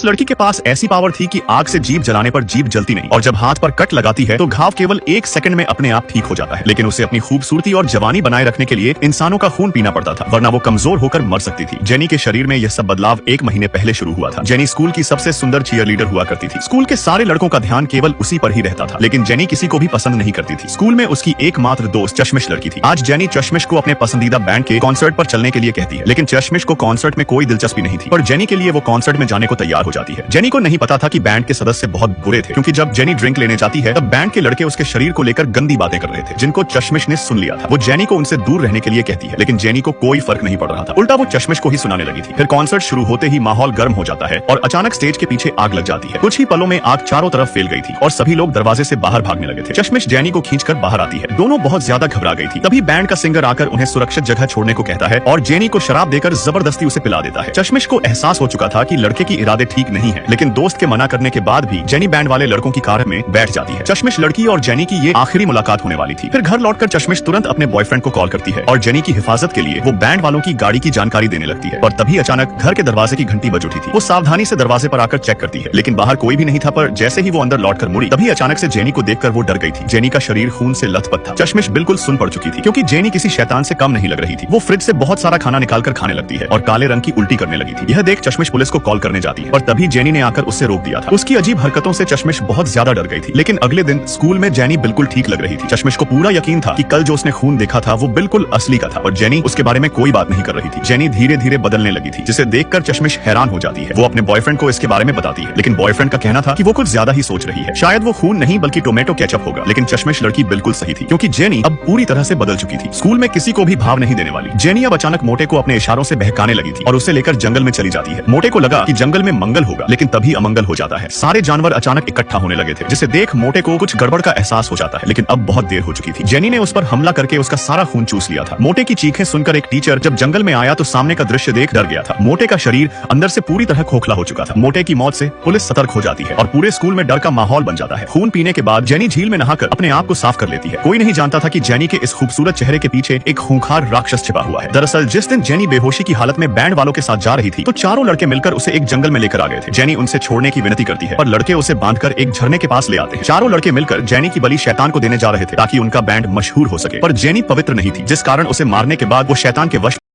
लड़की के पास ऐसी पावर थी कि आग से जीभ जलाने पर जीभ जलती नहीं और जब हाथ पर कट लगाती है तो घाव केवल 1 सेकंड में अपने आप ठीक हो जाता है। लेकिन उसे अपनी खूबसूरती और जवानी बनाए रखने के लिए इंसानों का खून पीना पड़ता था, वरना वो कमजोर होकर मर सकती थी। जेनी के शरीर में यह सब बदलाव 1 महीने पहले शुरू हुआ था। जेनी स्कूल की सबसे सुंदर चीयर लीडर हुआ करती थी। स्कूल के सारे लड़कों का ध्यान केवल उसी पर ही रहता था, लेकिन जेनी किसी को भी पसंद नहीं करती थी। स्कूल में उसकी एकमात्र दोस्त चश्मिश लड़की थी। आज जेनी चश्मिश को अपने पसंदीदा बैंड के कॉन्सर्ट पर चलने के लिए कहती है, लेकिन चश्मिश को कॉन्सर्ट में कोई दिलचस्पी नहीं थी, पर जेनी के लिए वो कॉन्सर्ट में जाने को तैयार हो जाती है। जेनी को नहीं पता था कि बैंड के सदस्य बहुत बुरे थे, क्योंकि जब जेनी ड्रिंक लेने जाती है तब बैंड के लड़के उसके शरीर को लेकर गंदी बातें कर रहे थे, जिनको चश्मिश ने सुन लिया था। वो जेनी को उनसे दूर रहने के लिए कहती है, लेकिन जेनी को कोई फर्क नहीं पड़ रहा था, उल्टा वो चश्मिश को ही सुनाने लगी थी। फिर कॉन्सर्ट शुरू होते ही माहौल गर्म हो जाता है और अचानक स्टेज के पीछे आग लग जाती है। कुछ ही पलों में आग चारों तरफ फैल गई थी और सभी लोग दरवाजे से बाहर भागने लगे थे। चश्मिश जेनी को खींचकर बाहर आती है। दोनों बहुत ज्यादा घबरा गई थी। तभी बैंड का सिंगर आकर उन्हें सुरक्षित जगह छोड़ने को कहता है और जेनी को शराब देकर जबरदस्ती उसे पिला देता है। चश्मिश को एहसास हो चुका था कि लड़के की इरादे ठीक नहीं है, लेकिन दोस्त के मना करने के बाद भी जेनी बैंड वाले लड़कों की कार में बैठ जाती है। चश्मिश लड़की और जेनी की ये आखिरी मुलाकात होने वाली थी। फिर घर लौटकर चश्मिश तुरंत अपने बॉयफ्रेंड को कॉल करती है और जेनी की हिफाजत के लिए वो बैंड वालों की गाड़ी की जानकारी देने लगती है। और तभी अचानक घर के दरवाजे की घंटी बज उठी थी। वो सावधानी से दरवाजे पर आकर चेक करती है, लेकिन बाहर कोई भी नहीं था। पर जैसे ही वो अंदर लौटकर मुड़ी, तभी अचानक से जेनी को देखकर वो डर गई थी। जेनी का शरीर खून से लथपथ था। चश्मिश बिल्कुल सुन पड़ चुकी थी, क्योंकि जेनी किसी शैतान से कम नहीं लग रही थी। वो फ्रिज से बहुत सारा खाना निकालकर खाने लगती है और काले रंग की उल्टी करने लगी थी। यह देख चश्मिश पुलिस को कॉल करने जाती है, पर तभी जेनी ने आकर उससे रोक दिया था। उसकी अजीब हरकतों से चश्मिश बहुत ज्यादा डर गई थी। लेकिन अगले दिन स्कूल में जेनी बिल्कुल ठीक लग रही थी। चश्मिश को पूरा यकीन था कि कल जो उसने खून देखा था वो बिल्कुल असली का था और जेनी उसके बारे में कोई बात नहीं कर रही थी। जेनी धीरे धीरे बदलने लगी थी, जिसे देखकर चश्मिश हैरान हो जाती है। वो अपने बॉयफ्रेंड को इसके बारे में बताती है, लेकिन बॉयफ्रेंड का कहना था कि वो कुछ ज्यादा ही सोच रही है, शायद वो खून नहीं बल्कि टोमेटो केचप होगा। लेकिन चश्मिश लड़की बिल्कुल सही थी, क्योंकि जेनी अब पूरी तरह से बदल चुकी थी। स्कूल में किसी को भी भाव नहीं देने वाली जेनी अब अचानक मोटे को अपने इशारों से बहकाने लगी थी और उसे लेकर जंगल में चली जाती है। मोटे को लगा कि जंगल में मंगल होगा, लेकिन तभी अमंगल हो जाता है। सारे जानवर अचानक इकट्ठा होने लगे थे, जिसे देख मोटे को कुछ गड़बड़ का एहसास हो जाता है। लेकिन अब बहुत देर हो चुकी थी। जेनी ने उस पर हमला करके उसका सारा खून चूस लिया था। मोटे की चीखें सुनकर एक टीचर जब जंगल में आया तो सामने का दृश्य देख डर गया था। मोटे का शरीर अंदर से पूरी तरह खोखला हो चुका था। मोटे की मौत से पुलिस सतर्क हो जाती है और पूरे स्कूल में डर का माहौल बन जाता है। खून पीने के बाद जेनी झील में नहाकर अपने आप को साफ कर लेती है। कोई नहीं जानता था कि जेनी के इस खूबसूरत चेहरे के पीछे एक खूंखार राक्षस छिपा हुआ है। दरअसल जिस दिन जेनी बेहोशी की हालत में बैंड वालों के साथ जा रही थी तो चारों लड़के मिलकर उसे एक जंगल में लेकर आ गए थे। जेनी उनसे छोड़ने की विनती करती है, पर लड़के उसे बांधकर एक झरने के पास ले आते हैं। चारों लड़के मिलकर जेनी की बलि शैतान को देने जा रहे थे, ताकि उनका बैंड मशहूर हो सके। पर जेनी पवित्र नहीं थी, जिस कारण उसे मारने के बाद वो शैतान के वश